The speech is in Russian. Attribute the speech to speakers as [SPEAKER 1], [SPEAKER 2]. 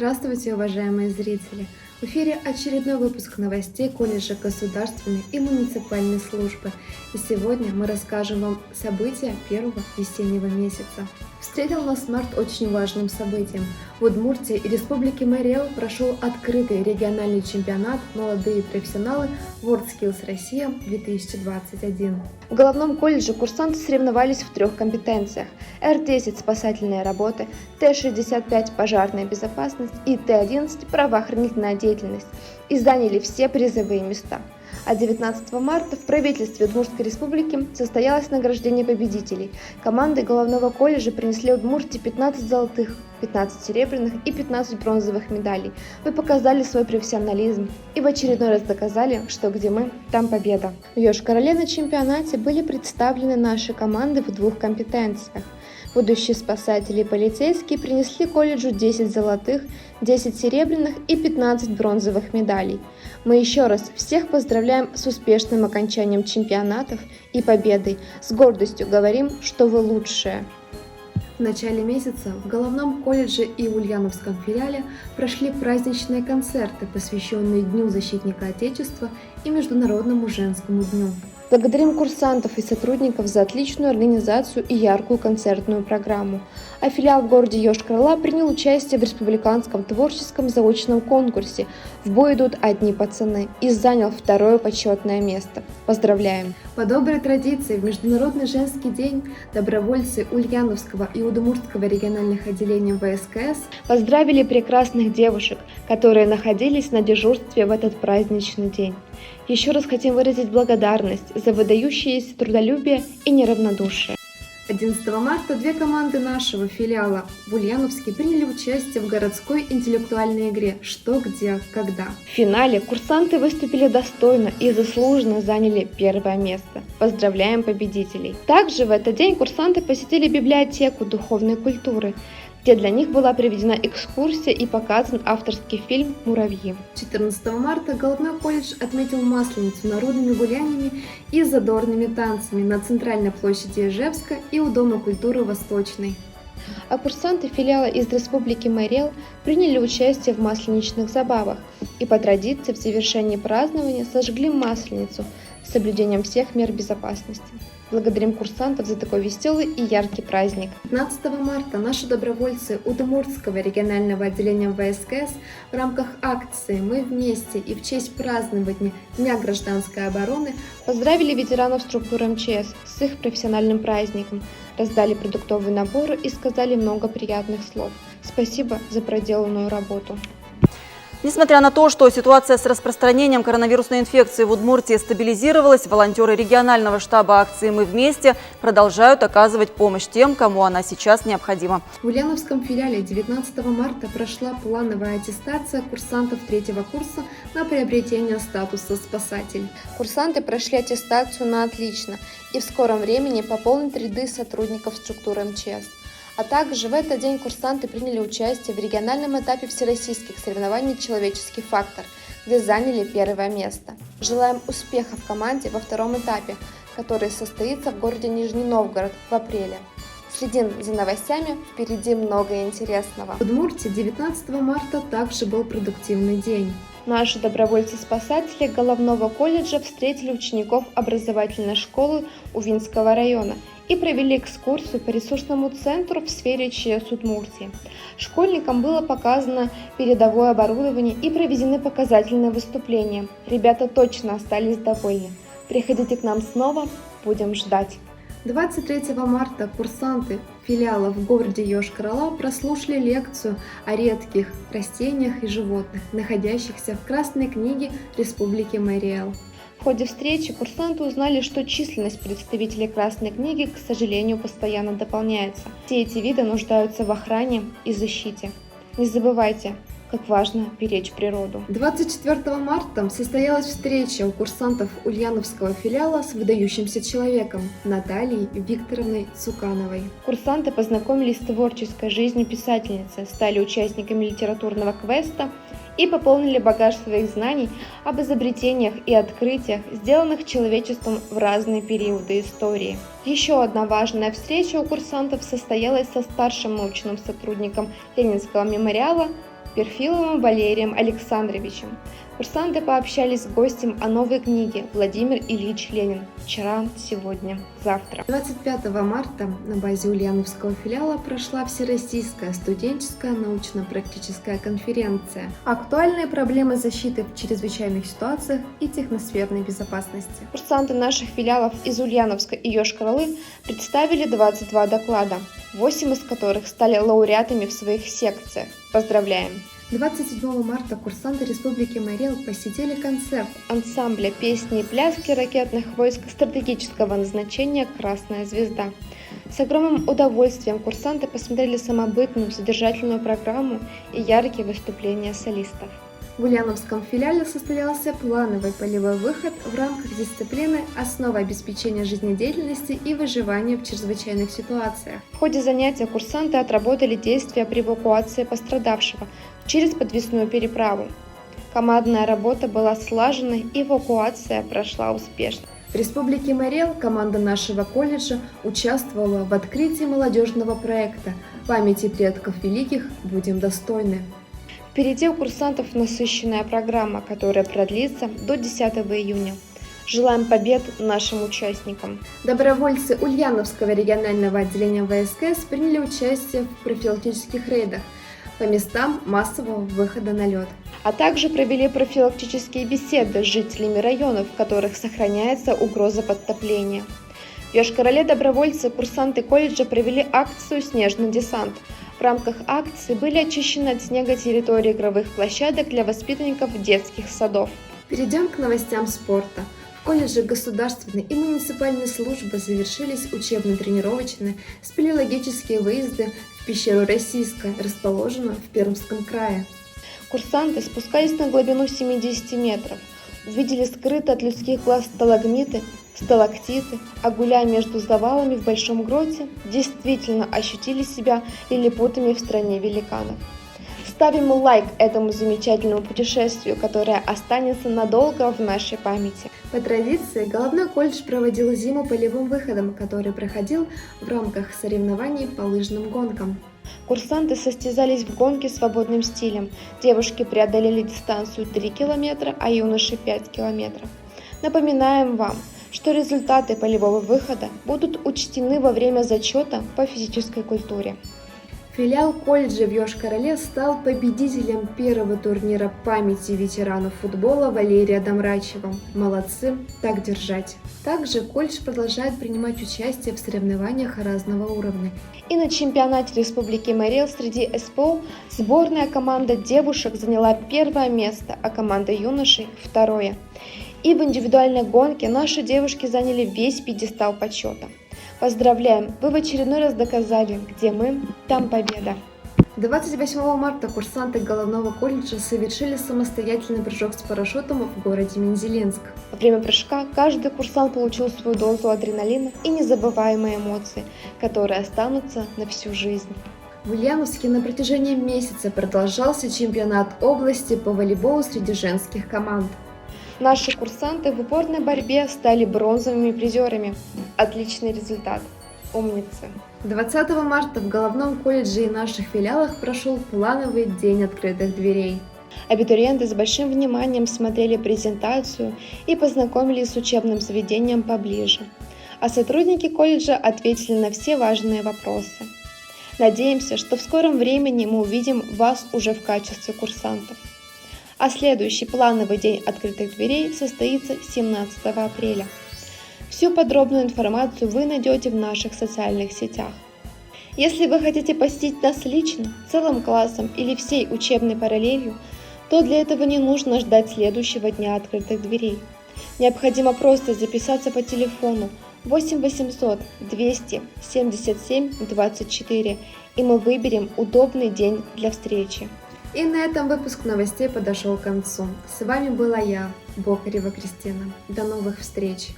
[SPEAKER 1] Здравствуйте, уважаемые зрители! В эфире очередной выпуск новостей колледжа государственной и муниципальной службы. И сегодня мы расскажем вам события первого весеннего месяца. Встретил нас март очень важным событием. В Удмуртии и Республике Марий-Эл прошел открытый региональный чемпионат «Молодые профессионалы WorldSkills Россия 2021. В головном колледже курсанты соревновались в 3 компетенциях: Р-10 спасательные работы, Т-65 пожарная безопасность и Т-11 правоохранительная деятельность, и заняли все призовые места. А 19 марта в правительстве Удмуртской республики состоялось награждение победителей. Команды головного колледжа принесли Удмуртии 15 золотых, 15 серебряных и 15 бронзовых медалей. Вы показали свой профессионализм и в очередной раз доказали, что где мы, там победа. В Йошкар-Оле на чемпионате были представлены наши команды в 2 компетенциях. Будущие спасатели и полицейские принесли колледжу 10 золотых, 10 серебряных и 15 бронзовых медалей. Мы еще раз всех поздравляем с успешным окончанием чемпионатов и победой. С гордостью говорим, что вы лучшие. В начале месяца в головном колледже и ульяновском филиале прошли праздничные концерты, посвященные Дню защитника Отечества и Международному женскому дню. Благодарим курсантов и сотрудников за отличную организацию и яркую концертную программу. А филиал в городе Йошкар-Ола принял участие в республиканском творческом заочном конкурсе «В бой идут одни пацаны» и занял 2-е почетное место. Поздравляем! По доброй традиции в Международный женский день добровольцы Ульяновского и Удмуртского региональных отделений ВСКС поздравили прекрасных девушек, которые находились на дежурстве в этот праздничный день. Еще раз хотим выразить благодарность за выдающееся трудолюбие и неравнодушие. 11 марта 2 команды нашего филиала в Ульяновске приняли участие в городской интеллектуальной игре «Что, где, когда». В финале курсанты выступили достойно и заслуженно заняли 1-е место. Поздравляем победителей! Также в этот день курсанты посетили библиотеку духовной культуры, где для них была проведена экскурсия и показан авторский фильм «Муравьи». 14 марта головной колледж отметил Масленицу народными гуляниями и задорными танцами на центральной площади Ижевска и у Дома культуры Восточной. А курсанты филиала из Республики Марий-Эл приняли участие в масленичных забавах и по традиции в завершении празднования сожгли масленицу с соблюдением всех мер безопасности. Благодарим курсантов за такой веселый и яркий праздник. 15 марта наши добровольцы Удмуртского регионального отделения ВСКС в рамках акции «Мы вместе» и в честь празднования Дня гражданской обороны поздравили ветеранов структуры МЧС с их профессиональным праздником, раздали продуктовые наборы и сказали много приятных слов. Спасибо за проделанную работу.
[SPEAKER 2] Несмотря на то, что ситуация с распространением коронавирусной инфекции в Удмуртии стабилизировалась, волонтеры регионального штаба акции «Мы вместе» продолжают оказывать помощь тем, кому она сейчас необходима.
[SPEAKER 1] В Ульяновском филиале 19 марта прошла плановая аттестация курсантов 3-го курса на приобретение статуса «Спасатель». Курсанты прошли аттестацию на отлично и в скором времени пополнят ряды сотрудников структуры МЧС. А также в этот день курсанты приняли участие в региональном этапе всероссийских соревнований «Человеческий фактор», где заняли 1-е место. Желаем успеха в команде во 2-м этапе, который состоится в городе Нижний Новгород в апреле. Следим за новостями, впереди много интересного. В Удмуртии 19 марта также был продуктивный день. Наши добровольцы-спасатели головного колледжа встретили учеников образовательной школы Увинского района и провели экскурсию по ресурсному центру в сфере ЧС Удмуртии. Школьникам было показано передовое оборудование и проведены показательные выступления. Ребята точно остались довольны. Приходите к нам снова, будем ждать. 23 марта курсанты филиала в городе Йошкар-Ола прослушали лекцию о редких растениях и животных, находящихся в Красной книге Республики Марий-Эл. В ходе встречи курсанты узнали, что численность представителей Красной книги, к сожалению, постоянно дополняется. Все эти виды нуждаются в охране и защите. Не забывайте, как важно беречь природу. 24 марта состоялась встреча у курсантов Ульяновского филиала с выдающимся человеком Натальей Викторовной Цукановой. Курсанты познакомились с творческой жизнью писательницы, стали участниками литературного квеста и пополнили багаж своих знаний об изобретениях и открытиях, сделанных человечеством в разные периоды истории. Еще одна важная встреча у курсантов состоялась со старшим научным сотрудником Ленинского мемориала Перфиловым Валерием Александровичем. Курсанты пообщались с гостем о новой книге «Владимир Ильич Ленин. Вчера, сегодня, завтра». 25 марта на базе Ульяновского филиала прошла Всероссийская студенческая научно-практическая конференция «Актуальные проблемы защиты в чрезвычайных ситуациях и техносферной безопасности». Курсанты наших филиалов из Ульяновска и Йошкар-Олы представили 22 доклада, 8 из которых стали лауреатами в своих секциях. Поздравляем! 27 марта курсанты Республики Марий-Эл посетили концерт ансамбля песни и пляски ракетных войск стратегического назначения «Красная звезда». С огромным удовольствием курсанты посмотрели самобытную содержательную программу и яркие выступления солистов. В Ульяновском филиале состоялся плановый полевой выход в рамках дисциплины «Основа обеспечения жизнедеятельности и выживания в чрезвычайных ситуациях». В ходе занятия курсанты отработали действия при эвакуации пострадавшего через подвесную переправу. Командная работа была слаженной, и эвакуация прошла успешно. В Республике Марий-Эл команда нашего колледжа участвовала в открытии молодежного проекта «Памяти предков великих будем достойны». Впереди у курсантов насыщенная программа, которая продлится до 10 июня. Желаем побед нашим участникам. Добровольцы Ульяновского регионального отделения ВСКС приняли участие в профилактических рейдах по местам массового выхода на лед, а также провели профилактические беседы с жителями районов, в которых сохраняется угроза подтопления. В Йошкар-Оле добровольцы, курсанты колледжа провели акцию «Снежный десант». В рамках акции были очищены от снега территории игровых площадок для воспитанников детских садов. Перейдем к новостям спорта. В колледже государственной и муниципальной службы завершились учебно-тренировочные спелеологические выезды в пещеру Российская, расположенную в Пермском крае. Курсанты спускались на глубину 70 метров, увидели скрытые от людских глаз сталагмиты, сталактиты, а гуляя между завалами в Большом гроте, действительно ощутили себя лилипутами в стране великанов. Ставим лайк этому замечательному путешествию, которое останется надолго в нашей памяти. По традиции, головной колледж проводил зиму полевым выходом, который проходил в рамках соревнований по лыжным гонкам. Курсанты состязались в гонке свободным стилем. Девушки преодолели дистанцию 3 километра, а юноши 5 километров. Напоминаем вам, что результаты полевого выхода будут учтены во время зачета по физической культуре. Филиал колледжа в Йошкар-Оле стал победителем первого турнира памяти ветеранов футбола Валерия Домрачева. Молодцы, так держать. Также колледж продолжает принимать участие в соревнованиях разного уровня. И на чемпионате Республики Марий-Эл среди СПО сборная команда девушек заняла 1 место, а команда юношей – 2. И в индивидуальной гонке наши девушки заняли весь пьедестал почета. Поздравляем! Вы в очередной раз доказали, где мы, там победа! 28 марта курсанты головного колледжа совершили самостоятельный прыжок с парашютом в городе Мензелинск. Во время прыжка каждый курсант получил свою дозу адреналина и незабываемые эмоции, которые останутся на всю жизнь. В Ульяновске на протяжении месяца продолжался чемпионат области по волейболу среди женских команд. Наши курсанты в упорной борьбе стали бронзовыми призерами. Отличный результат. Умницы. 20 марта в головном колледже и наших филиалах прошел плановый день открытых дверей. Абитуриенты с большим вниманием смотрели презентацию и познакомились с учебным заведением поближе. А сотрудники колледжа ответили на все важные вопросы. Надеемся, что в скором времени мы увидим вас уже в качестве курсантов. А следующий плановый день открытых дверей состоится 17 апреля. Всю подробную информацию вы найдете в наших социальных сетях. Если вы хотите посетить нас лично, целым классом или всей учебной параллелью, то для этого не нужно ждать следующего дня открытых дверей. Необходимо просто записаться по телефону 8 800 277 24, и мы выберем удобный день для встречи. И на этом выпуск новостей подошел к концу. С вами была я, Бокарева Кристина. До новых встреч!